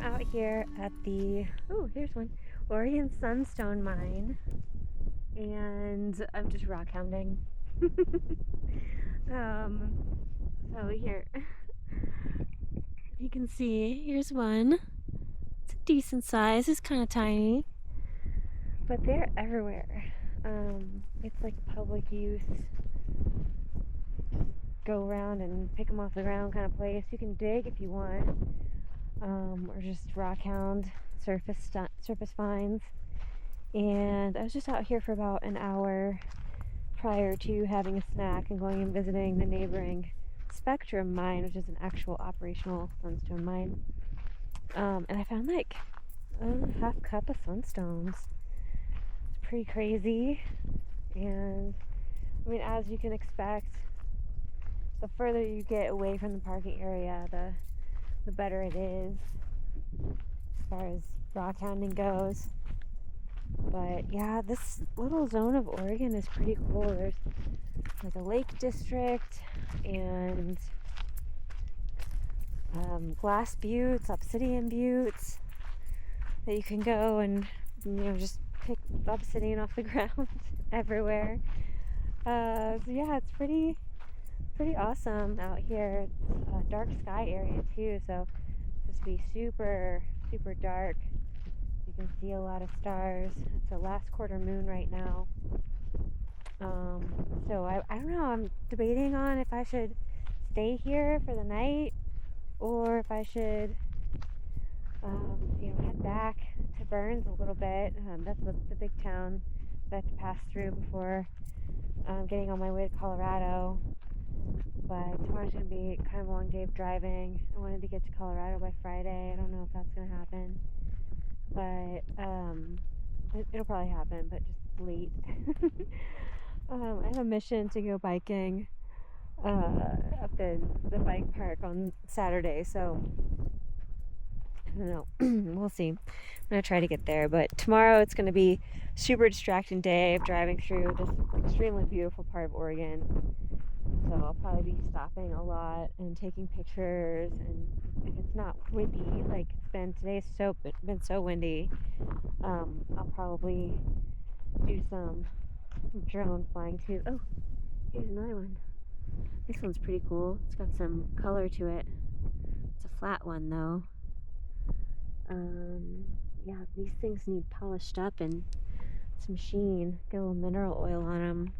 out here at the, oh, here's one, Oregon Sunstone mine, and I'm just rock hounding. So here, you can see, here's one. It's a decent size, it's kind of tiny, but they're everywhere. It's like public use, go around and pick them off the ground kind of place. You can dig if you want, or just rock hound surface finds. And I was just out here for about an hour prior to having a snack and going and visiting the neighboring Spectrum mine, which is an actual operational sunstone mine. And I found like a half cup of sunstones. It's pretty crazy. And I mean, as you can expect, the further you get away from the parking area, the better it is as far as rock hounding goes. But yeah, this little zone of Oregon is pretty cool. There's like a lake district and glass buttes, obsidian buttes that you can go and, you know, just pick obsidian off the ground everywhere. So yeah, it's pretty awesome out here. It's a dark sky area too, so it's supposed to be super dark. You can see a lot of stars. It's a last quarter moon right now. So I don't know, I'm debating on if I should stay here for the night or if I should head back to Burns a little bit. That's the big town that I have to pass through before getting on my way to Colorado. But tomorrow's going to be kind of a long day of driving. I wanted to get to Colorado by Friday. I don't know if that's going to happen. But it'll probably happen, but just late. I have a mission to go biking up in the bike park on Saturday, so I don't know. We'll see. I'm going to try to get there, but tomorrow it's going to be a super distracting day of driving through this extremely beautiful part of Oregon. So I'll probably be stopping a lot and taking pictures, and if it's not windy like it's been today, it's been so windy, I'll probably do some drone flying too. Oh, here's another one. This one's pretty cool. It's got some color to it. It's a flat one though. Yeah, these things need polished up and some sheen. Get a little mineral oil on them.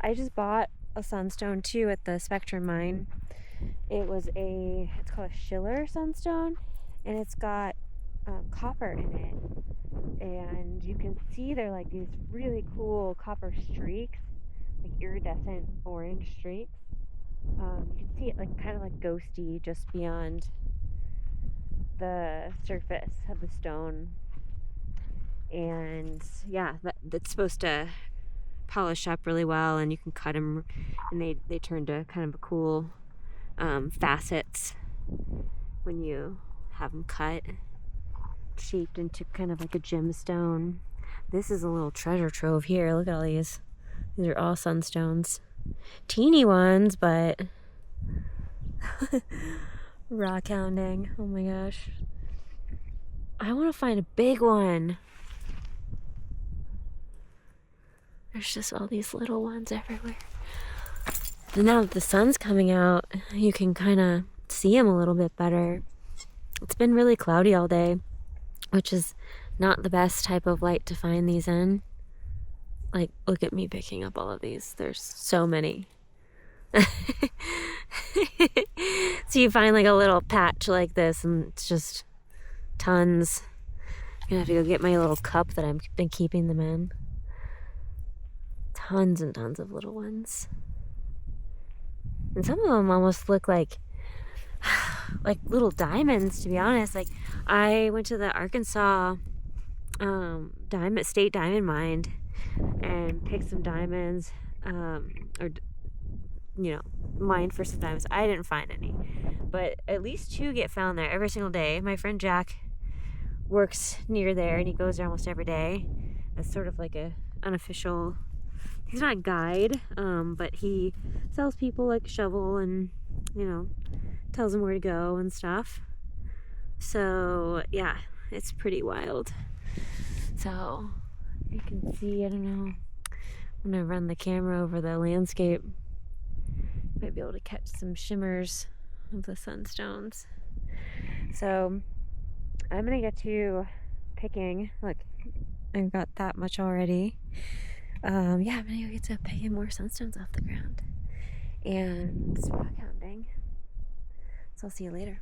I just bought a sunstone too at the Spectrum mine. It's called a Schiller sunstone, and it's got copper in it. And you can see they're like these really cool copper streaks, like iridescent orange streaks. You can see it like kind of like ghosty just beyond the surface of the stone. And yeah, that's supposed to polish up really well, and you can cut them and they turn to kind of a cool facets when you have them cut, shaped into kind of like a gemstone. This is a little treasure trove here. Look at all these are all sunstones, teeny ones, but rock hounding. Oh my gosh, I want to find a big one. There's just all these little ones everywhere. And now that the sun's coming out, you can kind of see them a little bit better. It's been really cloudy all day, which is not the best type of light to find these in. Like, look at me picking up all of these. There's so many. So you find like a little patch like this, and it's just tons. I'm gonna have to go get my little cup that I've been keeping them in. Tons and tons of little ones. And some of them almost look like little diamonds, to be honest. Like, I went to the Arkansas state diamond mine and picked some diamonds, mined for some diamonds. I didn't find any, but at least 2 get found there every single day. My friend Jack works near there, and he goes there almost every day as sort of like a unofficial, he's not a guide, but he sells people like a shovel and, tells them where to go and stuff. So yeah, it's pretty wild. So you can see, I don't know, I'm gonna run the camera over the landscape. Might be able to catch some shimmers of the sunstones. So I'm gonna get to picking. Look, I've got that much already. Yeah, I'm gonna go get to picking more sunstones off the ground and rock hounding. So I'll see you later.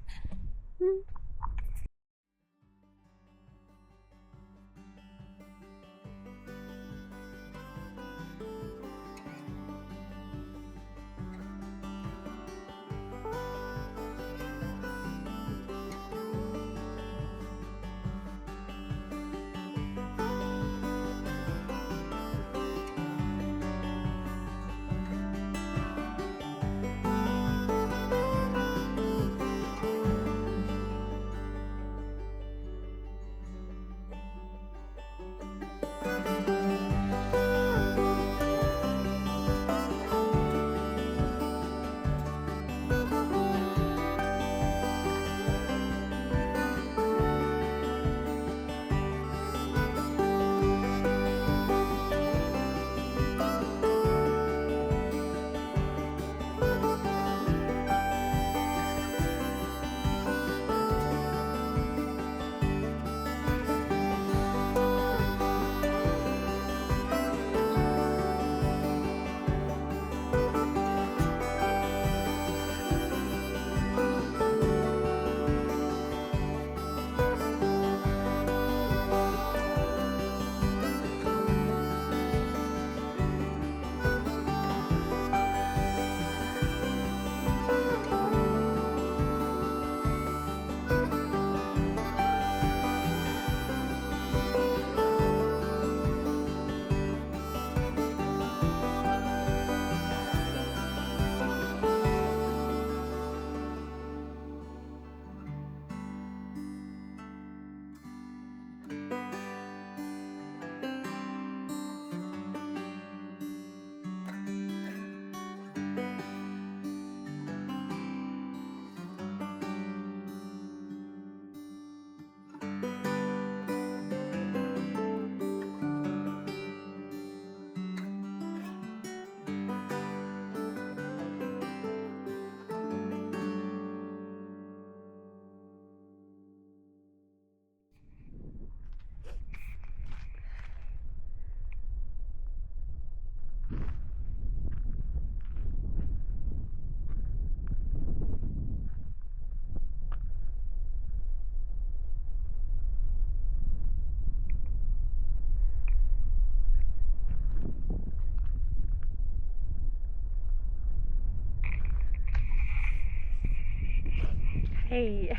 Hey,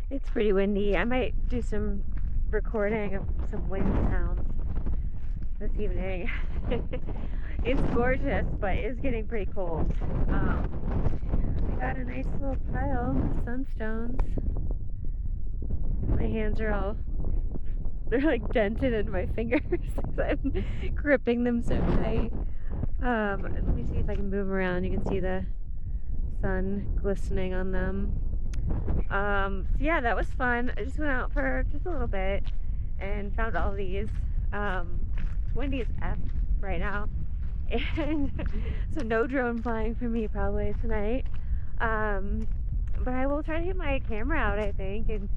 it's pretty windy. I might do some recording of some wind sounds this evening. It's gorgeous, but it's getting pretty cold. I got a nice little pile of sunstones. My hands are all, they're like dented in my fingers because I'm gripping them so tight. Let me see if I can move around. You can see the sun glistening on them. So yeah, that was fun. I just went out for just a little bit and found all these. It's windy as F right now, and so no drone flying for me probably tonight. But I will try to get my camera out, I think, and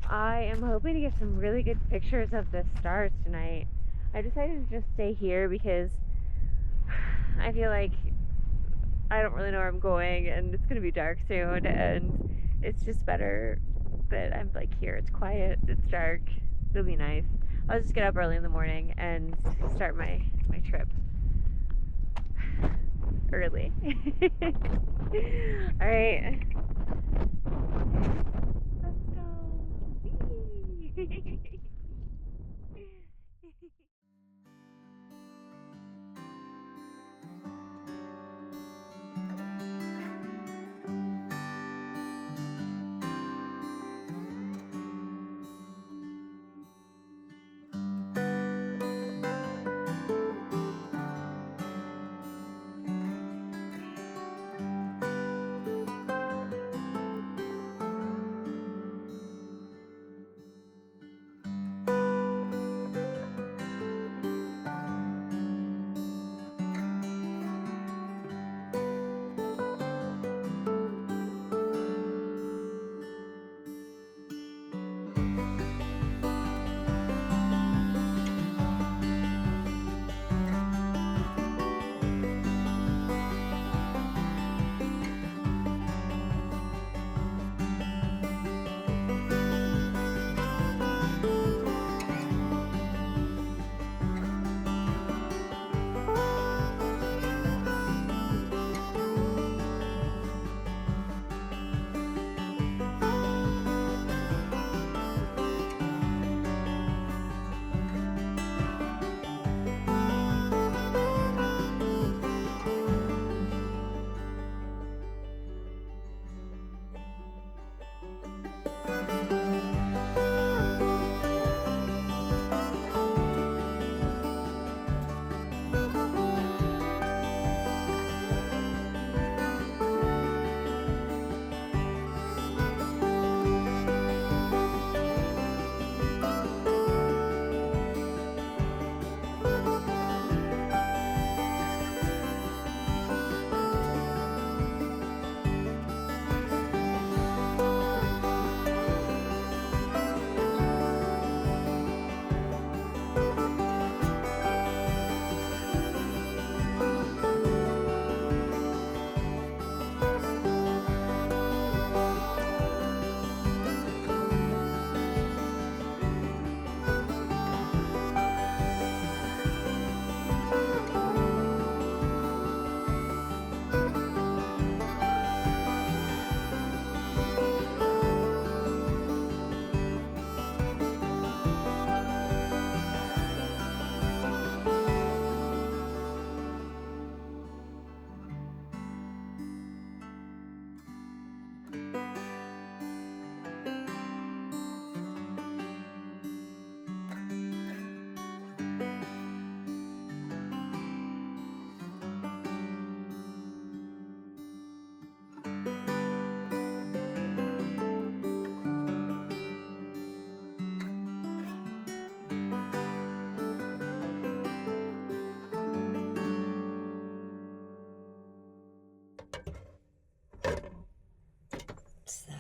I am hoping to get some really good pictures of the stars tonight. I decided to just stay here because I feel like I don't really know where I'm going, and it's gonna be dark soon, and it's just better that I'm like here. It's quiet, it's dark, it'll be nice. I'll just get up early in the morning and start my trip early. All right. Let's go.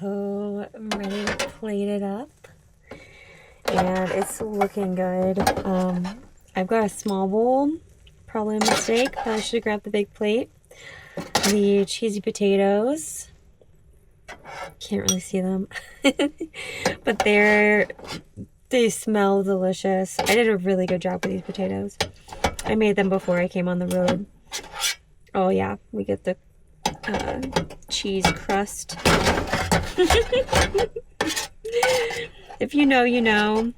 So I'm ready to plate it up. And it's looking good. I've got a small bowl. Probably a mistake. Probably should have grabbed the big plate. The cheesy potatoes. Can't really see them. But they smell delicious. I did a really good job with these potatoes. I made them before I came on the road. Oh yeah, we get the cheese crust. If you know, you know.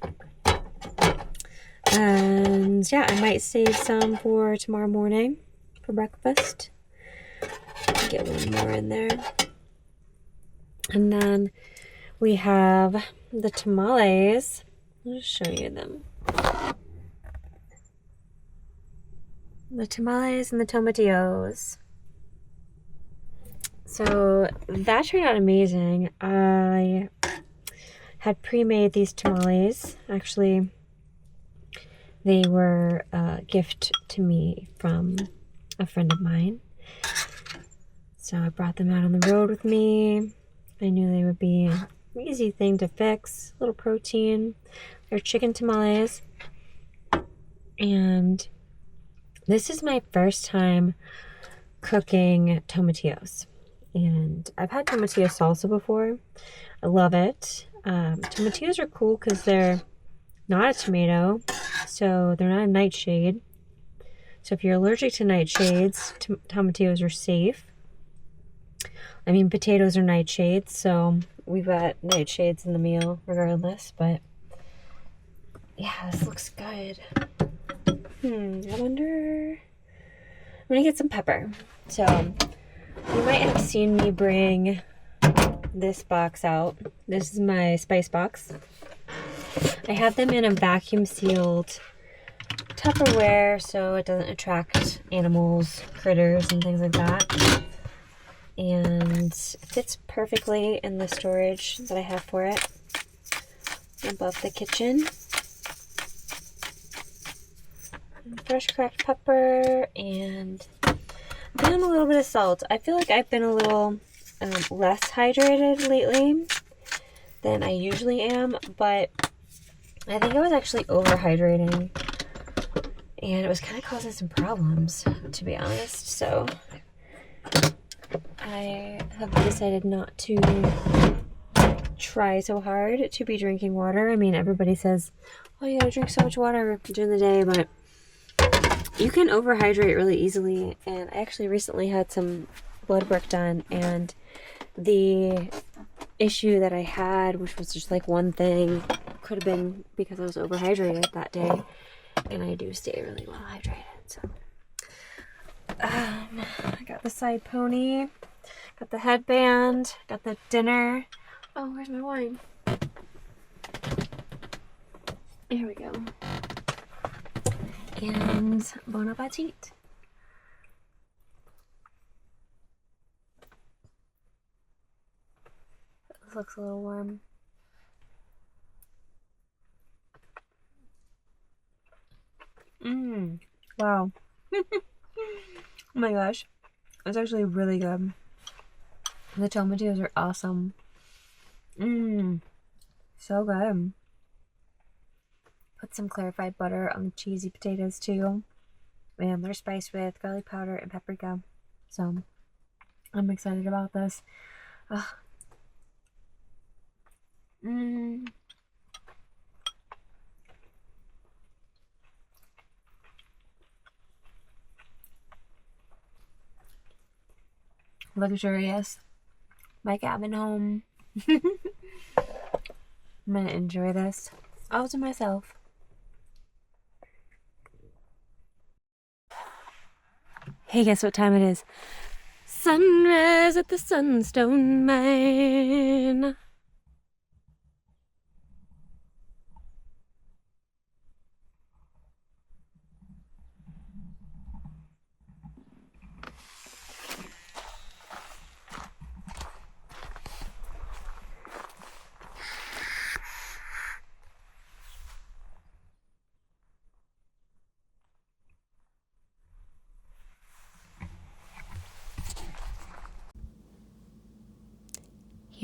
And yeah, I might save some for tomorrow morning for breakfast. Get one more in there. And then we have the tamales. I'll just show you them. The tamales and the tomatillos. So that turned out amazing. I had pre-made these tamales. Actually, they were a gift to me from a friend of mine. So I brought them out on the road with me. I knew they would be an easy thing to fix. A little protein. They're chicken tamales. And this is my first time cooking tomatillos. And I've had tomatillo salsa before. I love it. Tomatillos are cool because they're not a tomato, so they're not a nightshade. So if you're allergic to nightshades, tomatillos are safe. I mean, potatoes are nightshades, so we've got nightshades in the meal regardless, but yeah, this looks good. I wonder... I'm gonna get some pepper. So, you might have seen me bring this box out. This is my spice box. I have them in a vacuum sealed Tupperware so it doesn't attract animals, critters, and things like that. And it fits perfectly in the storage that I have for it above the kitchen. Fresh cracked pepper and then a little bit of salt. I feel like I've been a little less hydrated lately than I usually am, but I think I was actually overhydrating and it was kind of causing some problems, to be honest. So I have decided not to try so hard to be drinking water. I mean, everybody says, oh, you gotta drink so much water during the day, but you can overhydrate really easily. And I actually recently had some blood work done, and the issue that I had, which was just like one thing, could have been because I was overhydrated that day, and I do stay really well hydrated. So I got the side pony, got the headband, got the dinner. Oh, where's my wine? Here we go. And bon appetit. This looks a little warm. Wow. Oh my gosh. It's actually really good. The tomatillos are awesome. So good. Put some clarified butter on the cheesy potatoes too. And they're spiced with garlic powder and paprika. So I'm excited about this. Luxurious. My cabin home. I'm gonna enjoy this all to myself. Hey, guess what time it is? Sunrise at the Sunstone mine.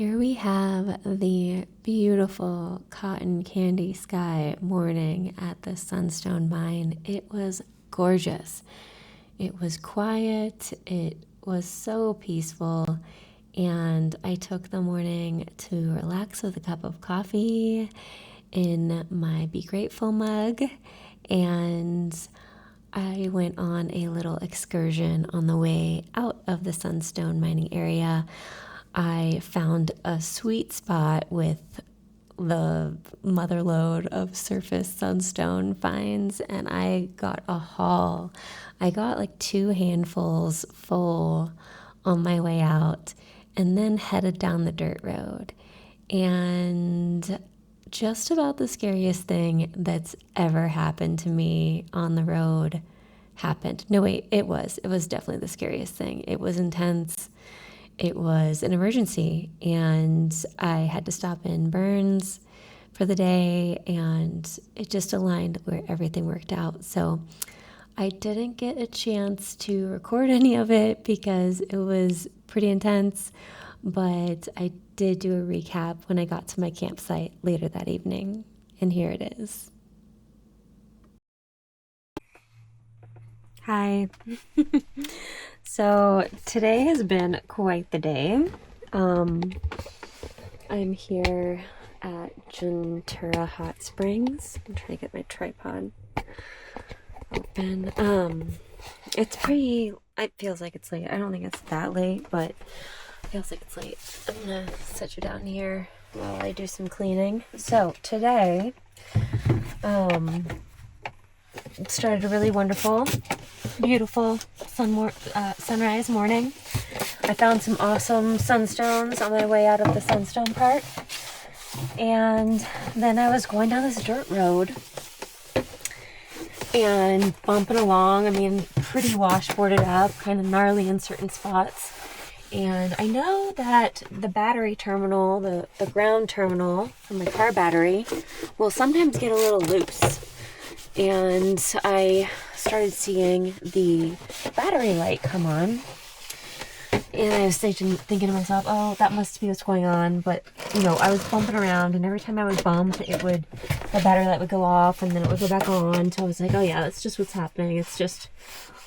Here we have the beautiful cotton candy sky morning at the Sunstone mine. It was gorgeous. It was quiet. It was so peaceful. And I took the morning to relax with a cup of coffee in my Be Grateful mug. And I went on a little excursion on the way out of the Sunstone mining area. I found a sweet spot with the mother lode of surface sunstone finds, and I got a haul. I got like 2 handfuls full on my way out and then headed down the dirt road. And just about the scariest thing that's ever happened to me on the road happened. No, wait, it was definitely the scariest thing. It was intense. It was an emergency, and I had to stop in Burns for the day, and it just aligned where everything worked out. So I didn't get a chance to record any of it because it was pretty intense, but I did do a recap when I got to my campsite later that evening, and here it is. Hi. So today has been quite the day. I'm here at Ventura Hot Springs. I'm trying to get my tripod open. It's pretty, it feels like it's late. I don't think it's that late, but it feels like it's late. I'm gonna set you down here while I do some cleaning. So today, it started a really wonderful, beautiful sunrise morning. I found some awesome sunstones on my way out of the Sunstone Park. And then I was going down this dirt road and bumping along. I mean, pretty washboarded up, kind of gnarly in certain spots. And I know that the battery terminal, the ground terminal for my car battery, will sometimes get a little loose. And I started seeing the battery light come on. And I was thinking to myself, oh, that must be what's going on. But, you know, I was bumping around, and every time I would bump, the battery light would go off, and then it would go back on. So I was like, oh yeah, that's just what's happening. It's just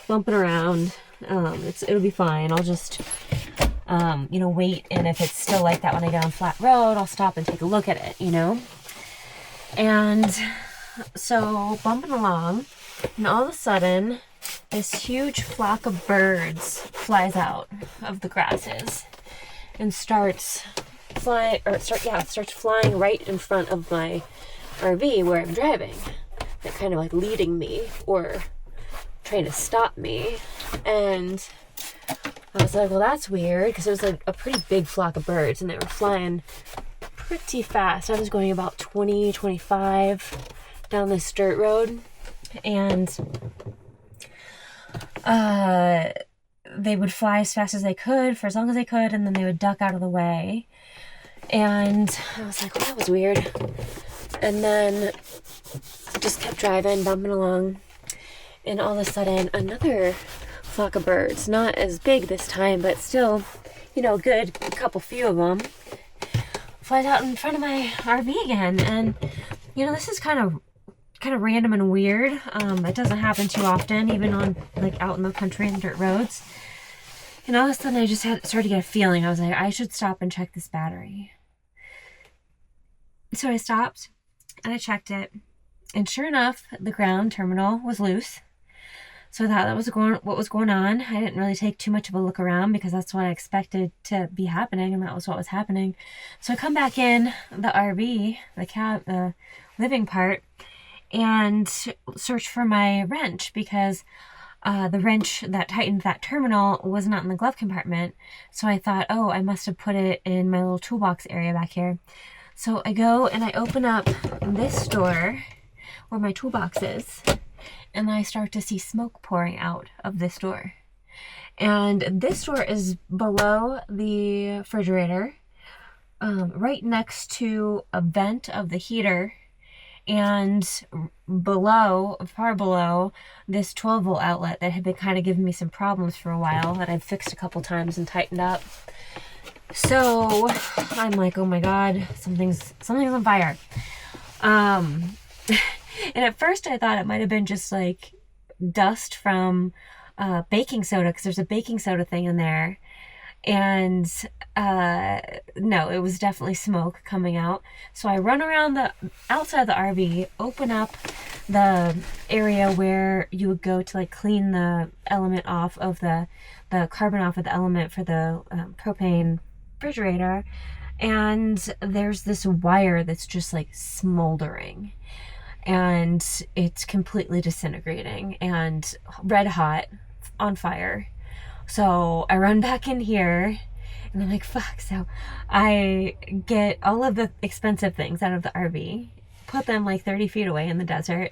bumping around. It'll be fine. I'll just, wait. And if it's still like that when I get on flat road, I'll stop and take a look at it, you know? And so bumping along, and all of a sudden, this huge flock of birds flies out of the grasses and starts flying right in front of my RV where I'm driving. They're kind of like leading me or trying to stop me. And I was like, well, that's weird, because it was like a pretty big flock of birds, and they were flying pretty fast. I was going about 20, 25 down this dirt road, and they would fly as fast as they could for as long as they could, and then they would duck out of the way. And I was like, well, that was weird. And then just kept driving, bumping along, and all of a sudden another flock of birds, not as big this time, but still, good few of them, flies out in front of my RV again. And this is kind of random and weird. It doesn't happen too often, even on out in the country and dirt roads. And all of a sudden I just started to get a feeling. I was like, I should stop and check this battery. So I stopped and I checked it, and sure enough, the ground terminal was loose. So I thought that was what was going on. I didn't really take too much of a look around because that's what I expected to be happening, and that was what was happening. So I come back in the RV, the living part, and search for my wrench, because the wrench that tightened that terminal was not in the glove compartment. So I thought, oh, I must have put it in my little toolbox area back here. So I go and I open up this door where my toolbox is, and I start to see smoke pouring out of this door. And this door is below the refrigerator, right next to a vent of the heater, and far below, this 12-volt outlet that had been kind of giving me some problems for a while, that I've fixed a couple times and tightened up. So I'm like, oh my god, something's on fire. And at first I thought it might have been just like dust from baking soda, because there's a baking soda thing in there. And no, it was definitely smoke coming out. So I run around the outside of the RV, open up the area where you would go to like clean the element off of the carbon off of the element for the propane refrigerator, and there's this wire that's just like smoldering, and it's completely disintegrating and red hot on fire. So I run back in here and I'm like, fuck. So I get all of the expensive things out of the RV, put them like 30 feet away in the desert,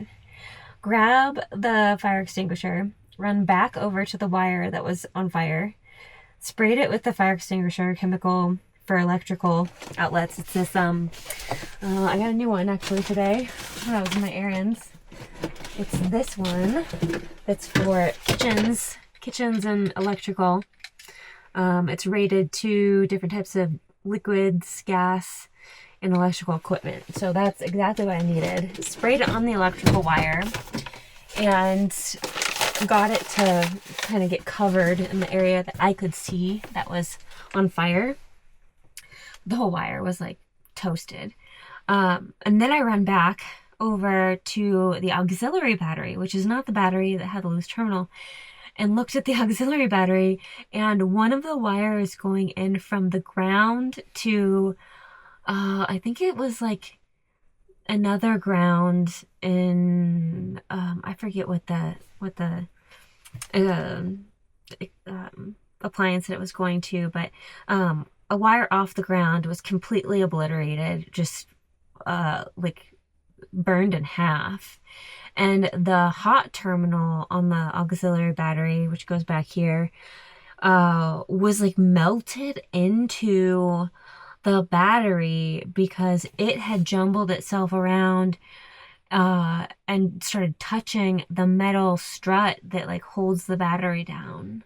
grab the fire extinguisher, run back over to the wire that was on fire, sprayed it with the fire extinguisher chemical for electrical outlets. It's this, I got a new one actually today when I was in my errands. It's this one that's for kitchens and electrical. It's rated to different types of liquids, gas, and electrical equipment. So that's exactly what I needed. Sprayed it on the electrical wire and got it to kind of get covered in the area that I could see that was on fire. The whole wire was like toasted. And then I run back over to the auxiliary battery, which is not the battery that had the loose terminal, and looked at the auxiliary battery, and one of the wires going in from the ground to I think it was like another ground in I forget what the appliance that it was going to, but a wire off the ground was completely obliterated, just like burned in half. And the hot terminal on the auxiliary battery, which goes back here, was like melted into the battery because it had jumbled itself around and started touching the metal strut that like holds the battery down.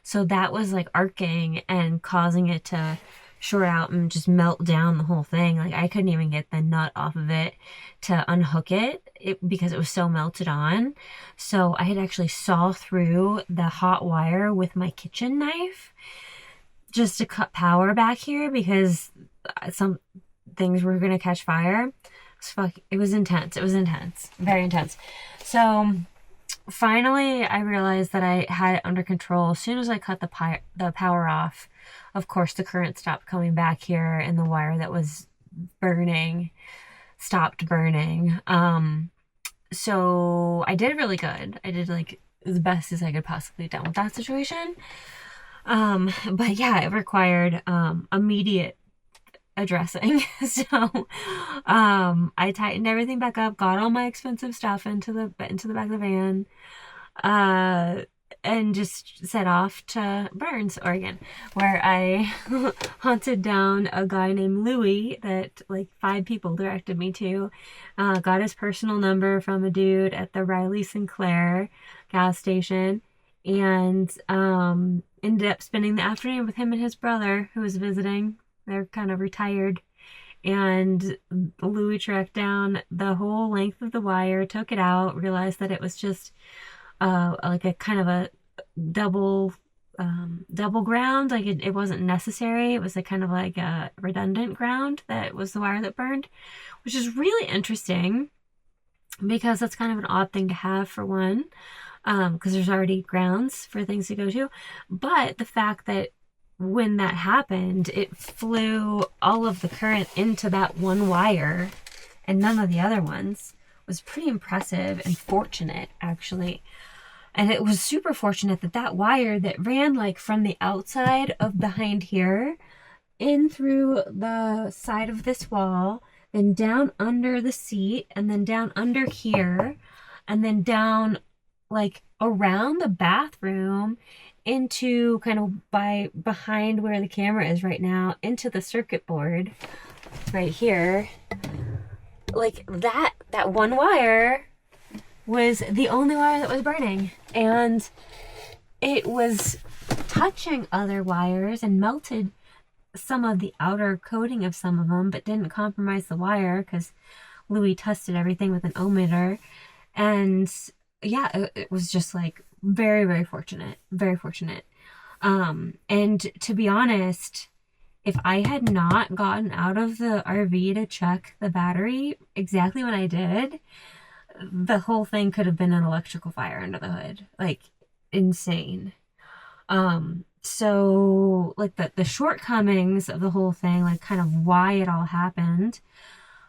So that was like arcing and causing it to short out and just melt down the whole thing. Like I couldn't even get the nut off of it to unhook it because it was so melted on. So I had actually saw through the hot wire with my kitchen knife just to cut power back here because some things were going to catch fire. It was intense. It was intense. Very intense. So finally I realized that I had it under control. As soon as I cut the power off, of course the current stopped coming back here and the wire that was burning stopped burning. So I did really good. I did like the best as I could possibly have done with that situation. But yeah, it required immediate addressing. So I tightened everything back up, got all my expensive stuff into the back of the van, and just set off to Burns, Oregon, where I hunted down a guy named Louie that like 5 people directed me to. Got his personal number from a dude at the Riley Sinclair gas station, and ended up spending the afternoon with him and his brother who was visiting. They're kind of retired. And Louis tracked down the whole length of the wire, took it out, realized that it was just like a kind of a double ground. Like it wasn't necessary. It was a kind of like a redundant ground that was the wire that burned, which is really interesting because that's kind of an odd thing to have for one, because there's already grounds for things to go to. But the fact that when that happened, it flew all of the current into that one wire and none of the other ones was pretty impressive and fortunate, actually. And it was super fortunate that that wire that ran like from the outside of behind here in through the side of this wall, then down under the seat, and then down under here, and then down like around the bathroom into kind of behind where the camera is right now, into the circuit board right here. Like that one wire was the only wire that was burning, and it was touching other wires and melted some of the outer coating of some of them, but didn't compromise the wire because Louis tested everything with an ohmmeter. And yeah, it was just like very, very fortunate. Very fortunate. And to be honest, if I had not gotten out of the RV to check the battery exactly when I did, the whole thing could have been an electrical fire under the hood. Like, insane. So like the shortcomings of the whole thing, like kind of why it all happened.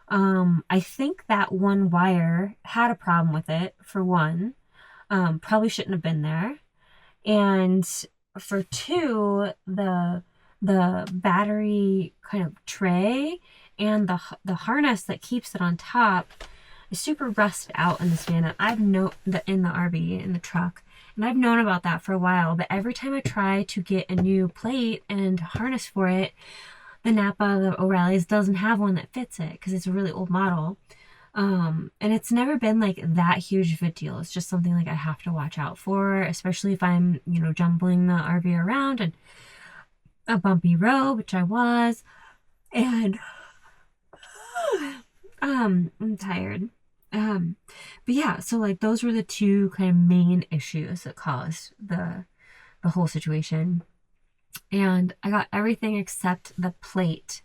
I think that one wire had a problem with it, for one. Probably shouldn't have been there. And for two, the battery kind of tray and the harness that keeps it on top is super rusted out in this van. And I've known that in the RV, in the truck, and I've known about that for a while. But every time I try to get a new plate and harness for it, the Napa, the O'Reilly's doesn't have one that fits it because it's a really old model. And it's never been like that huge of a deal. It's just something like I have to watch out for, especially if I'm, jumbling the RV around and a bumpy road, which I was. And I'm tired. But yeah, so like those were the two kind of main issues that caused the whole situation. And I got everything except the plate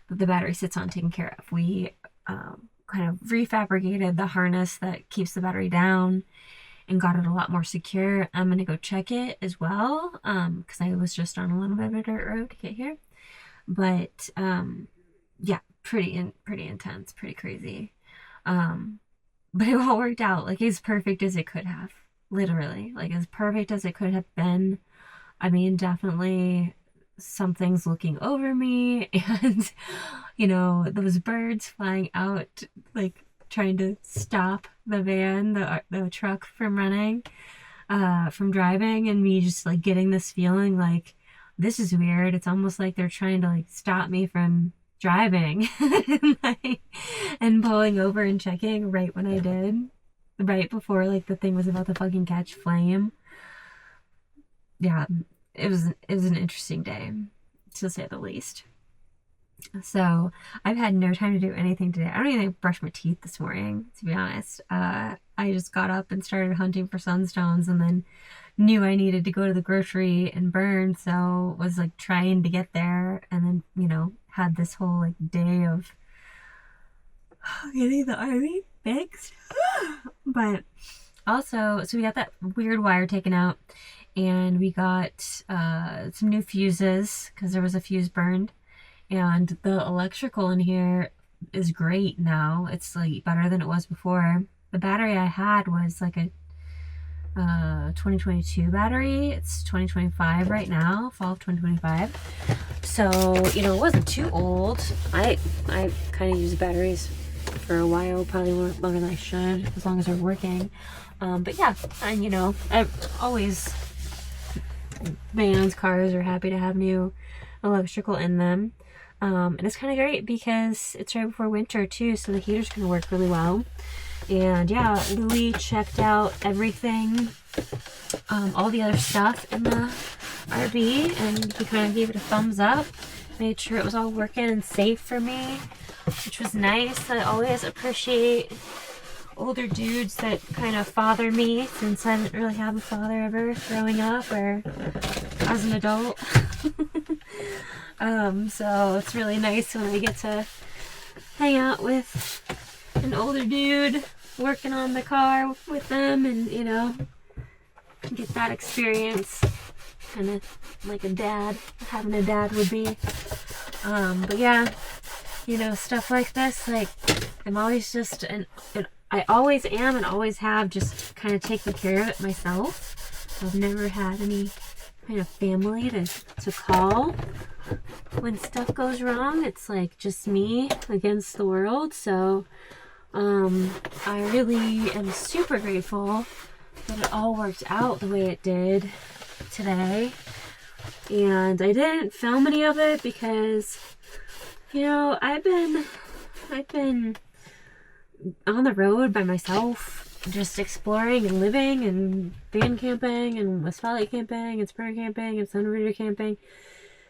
that the battery sits on taken care of. We kind of refabricated the harness that keeps the battery down and got it a lot more secure. I'm gonna go check it as well because I was just on a little bit of a dirt road to get here. But yeah, pretty intense, pretty crazy. But it all worked out like as perfect as it could have. Literally, like as perfect as it could have been. I mean, definitely something's looking over me, and those birds flying out, like trying to stop the van, the truck from running, from driving, and me just like getting this feeling like this is weird. It's almost like they're trying to like stop me from driving and pulling over and checking right when I did, right before like the thing was about to fucking catch flame. Yeah, it was an interesting day, to say the least. So I've had no time to do anything today. I don't even brush my teeth this morning, to be honest. I just got up and started hunting for sunstones, and then knew I needed to go to the grocery and burn, so was like trying to get there, and then had this whole like day of getting the RV fixed. But also, so we got that weird wire taken out, and we got some new fuses because there was a fuse burned, and the electrical in here is great now. It's like better than it was before. The battery I had was like a 2022 battery. It's 2025 right now, fall of 2025. So it wasn't too old. I kind of use batteries for a while, probably more longer than I should, as long as they're working. But yeah, and I've always, vans, cars are happy to have new electrical in them. And it's kind of great because it's right before winter too, so the heater's going to work really well. And yeah, Louis checked out everything, all the other stuff in the RV, and he kind of gave it a thumbs up, made sure it was all working and safe for me, which was nice. I always appreciate older dudes that kind of father me, since I didn't really have a father ever growing up or as an adult. So it's really nice when I get to hang out with an older dude working on the car with them, and get that experience, kind of like a dad, having a dad would be. But yeah, stuff like this, like I'm always just, and I always am and always have just kind of taken care of it myself. I've never had any kind of family to call when stuff goes wrong. It's like just me against the world. So I really am super grateful that it all worked out the way it did today. And I didn't film any of it because I've been on the road by myself, just exploring and living and van camping and West Valley camping and spring camping and Sun Raider camping.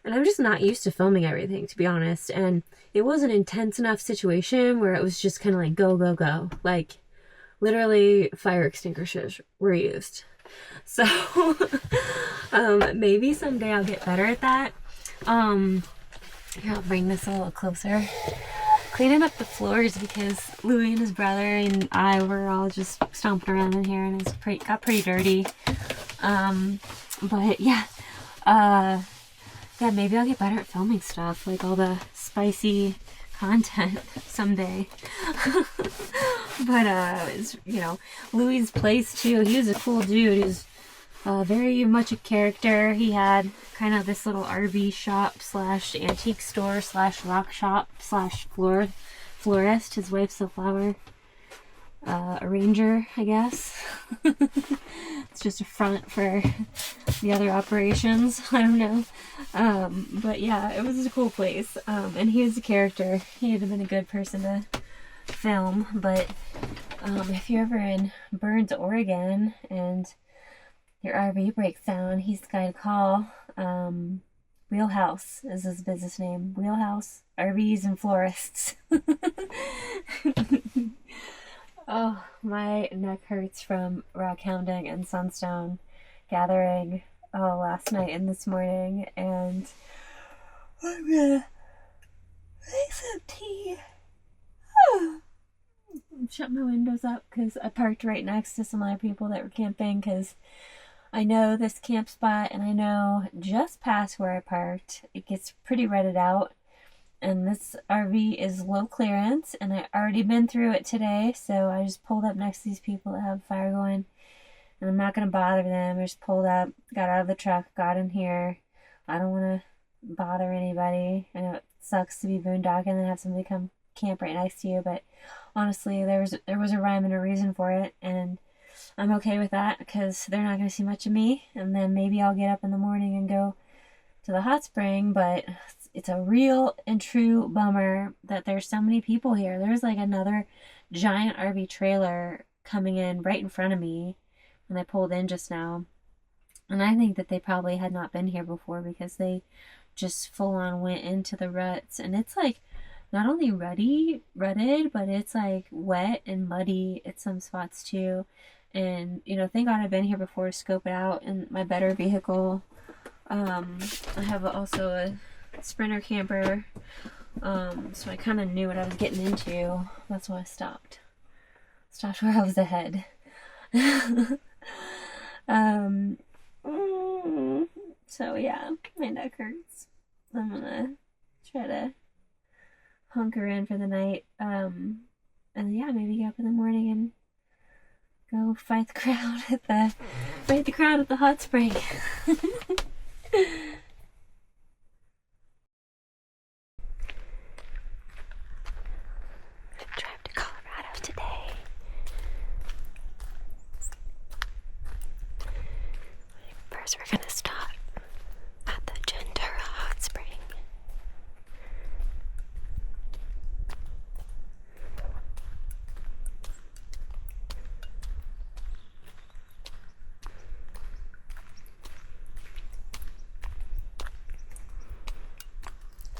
And I'm just not used to filming everything, to be honest. And it was an intense enough situation where it was just kind of like go, go, go. Like literally fire extinguishers were used. So maybe someday I'll get better at that. Here, I'll bring this a little closer. Cleaning up the floors because Louis and his brother and I were all just stomping around in here, and it's got pretty dirty. But yeah, maybe I'll get better at filming stuff, like all the spicy content someday. But it's, you know, Louis' place too. He was a cool dude. He was very much a character. He had kind of this little RV shop slash antique store slash rock shop slash florist. His wife's a flower arranger, I guess. It's just a front for the other operations. I don't know. But yeah, it was a cool place. And he was a character. He'd have been a good person to film. But if you're ever in Burns, Oregon, and your RV breaks down, he's the guy to call. Wheelhouse is his business name. Wheelhouse RVs and Florists. Oh, my neck hurts from rock hounding and Sunstone gathering last night and this morning, and I'm gonna make some tea. Shut my windows up because I parked right next to some other people that were camping, because I know this camp spot, and I know just past where I parked it gets pretty rutted out, and this RV is low clearance, and I already been through it today, so I just pulled up next to these people that have a fire going, and I'm not going to bother them. I just pulled up, got out of the truck, got in here. I don't want to bother anybody. I know it sucks to be boondocking and have somebody come camp right next to you, but honestly, there was a rhyme and a reason for it, and I'm okay with that because they're not going to see much of me, and then maybe I'll get up in the morning and go to the hot spring. But it's a real and true bummer that there's so many people here. There's like another giant RV trailer coming in right in front of me when I pulled in just now, and I think that they probably had not been here before because they just full on went into the ruts, and it's like not only rutted, but it's like wet and muddy at some spots too. And, you know, thank God I've been here before to scope it out in my better vehicle. I have also a Sprinter camper, so I kind of knew what I was getting into. That's why I stopped where I was ahead. So yeah, my neck hurts. I'm gonna try to hunker in for the night, and yeah, maybe get up in the morning and go fight the crowd at the hot spring. Drive to Colorado today. First, we're gonna stop at the Gentura hot spring.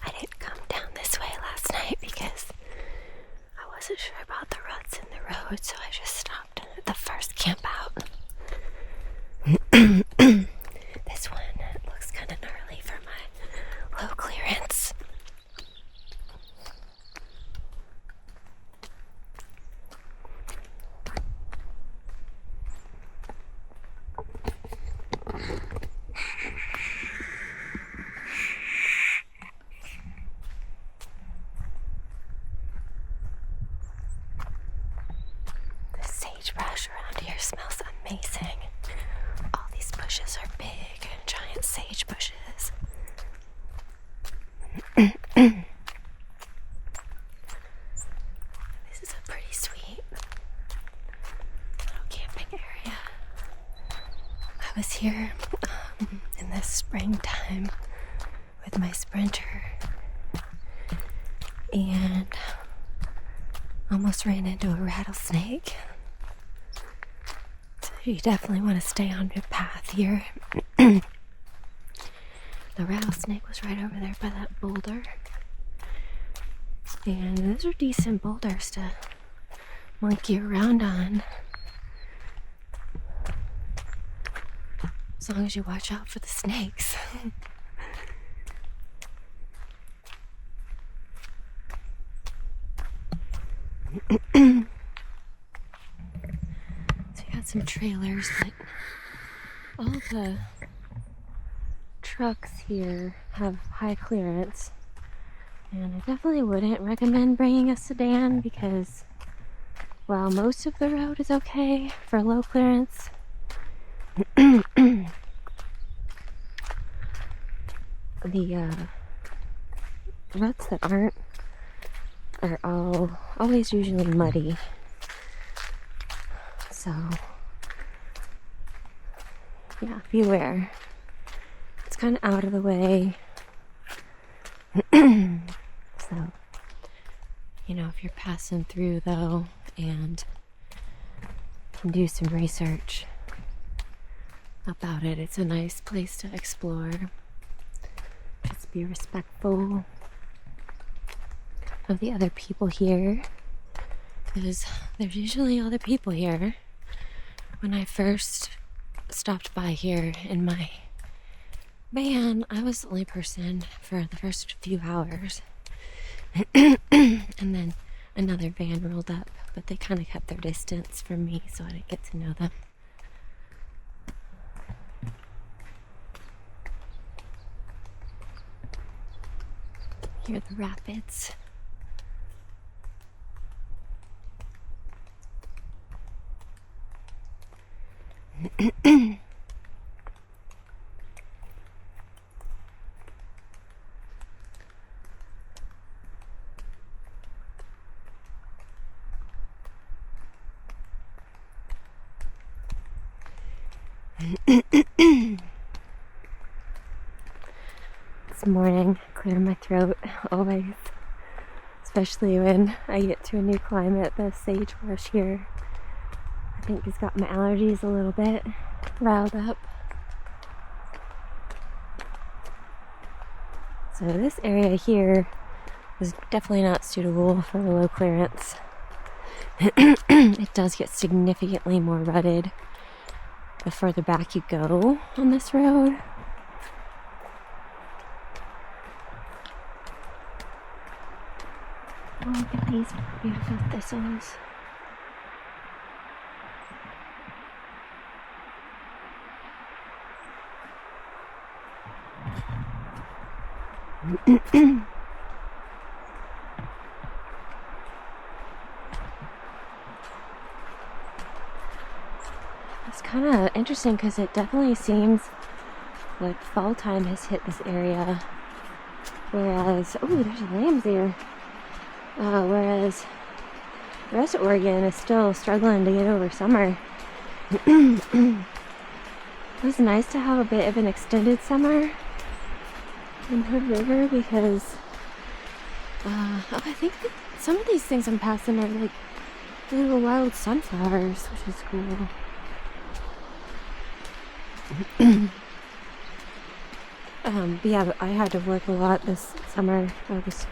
I didn't come down this way last night because I wasn't sure about the ruts in the road, so I just stopped at the first camp out. This one looks kind of gnarly for my low clearance. The sagebrush around here smells amazing. All these bushes are big, giant sage bushes. This is a pretty sweet little camping area. I was here in the springtime with my Sprinter and almost ran into a rattlesnake. So you definitely want to stay on your path here. The rattlesnake was right over there by that boulder. And those are decent boulders to monkey around on. As long as you watch out for the snakes. So you got some trailers, but all the trucks here have high clearance. And I definitely wouldn't recommend bringing a sedan because while most of the road is okay for low clearance, the ruts that aren't are always usually muddy. So yeah, beware. It's kind of out of the way. So, you know, if you're passing through though and can do some research about it, it's a nice place to explore. Just be respectful of the other people here, because there's usually other people here. When I first stopped by here in my van, I was the only person for the first few hours. And then another van rolled up, but they kind of kept their distance from me, so I didn't get to know them. Hear the rapids. This morning, clear my throat, always. Especially when I get to a new climate. The sagebrush here, I think, has got my allergies a little bit riled up. So this area here is definitely not suitable for low clearance. It does get significantly more rutted the further back you go on this road. Oh, look at these beautiful thistles. It's kind of interesting because it definitely seems like fall time has hit this area, whereas, oh, there's lambs there. Whereas the rest of Oregon is still struggling to get over summer. It was nice to have a bit of an extended summer in Hood River because I think that some of these things I'm passing are like little wild sunflowers, which is cool. Yeah, I had to work a lot this summer. I was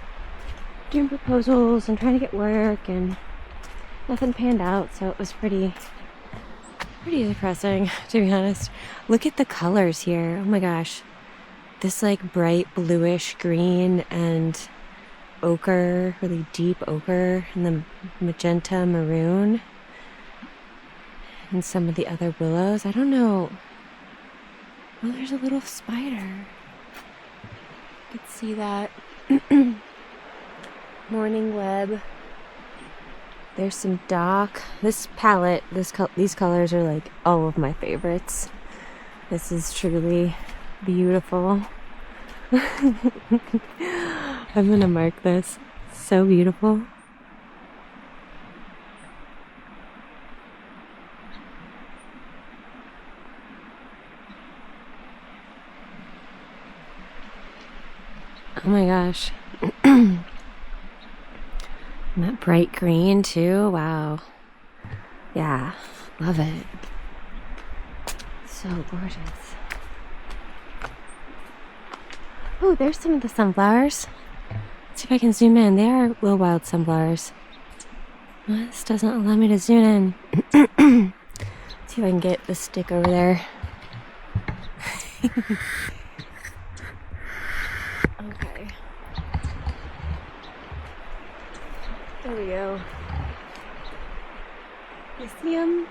doing proposals and trying to get work, and nothing panned out, so it was pretty depressing, to be honest. Look at the colors here. Oh my gosh. This like bright bluish green and ochre, really deep ochre, and the magenta maroon, and some of the other willows. I don't know. Oh, there's a little spider. You can see that. Morning web. There's some dock. This palette, these colors are like all of my favorites. This is truly beautiful. I'm gonna mark this. So beautiful. Oh my gosh. And that bright green too. Wow. Yeah, love it. So gorgeous. Oh, there's some of the sunflowers. Let's see if I can zoom in. They are little wild sunflowers. Well, this doesn't allow me to zoom in. See if I can get the stick over there. Okay. There we go. You see them?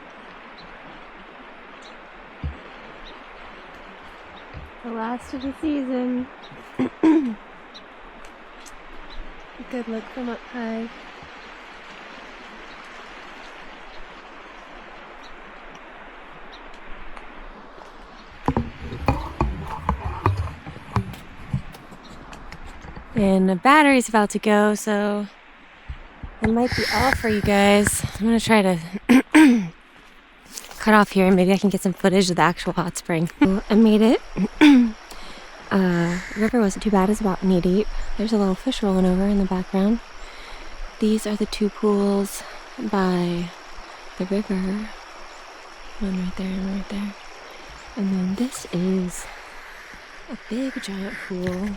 The last of the season. A good look from up high. And the battery's about to go, so it might be off for you guys. I'm gonna try to cut off here and maybe I can get some footage of the actual hot spring. I made it. River wasn't too bad, it's about knee deep. There's a little fish rolling over in the background. These are the two pools by the river. One right there and right there. And then this is a big giant pool.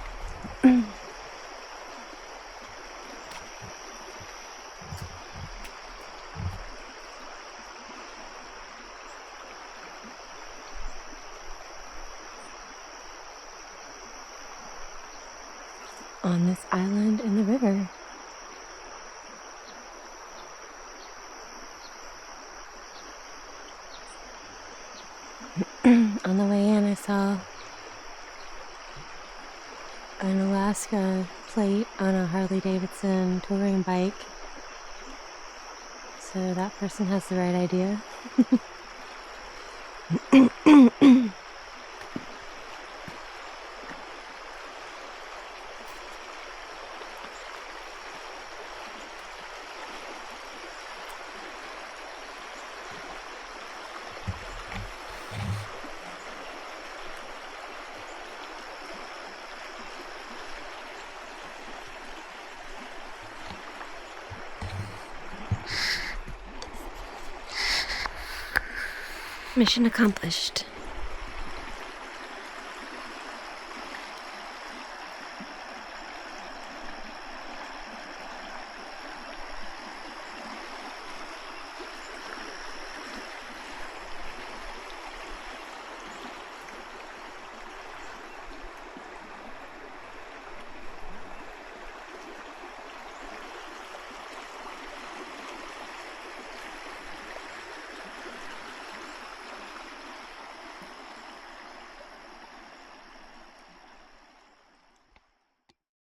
On this island in the river. On the way in, I saw an Alaska plate on a Harley Davidson touring bike. So that person has the right idea. Mission accomplished.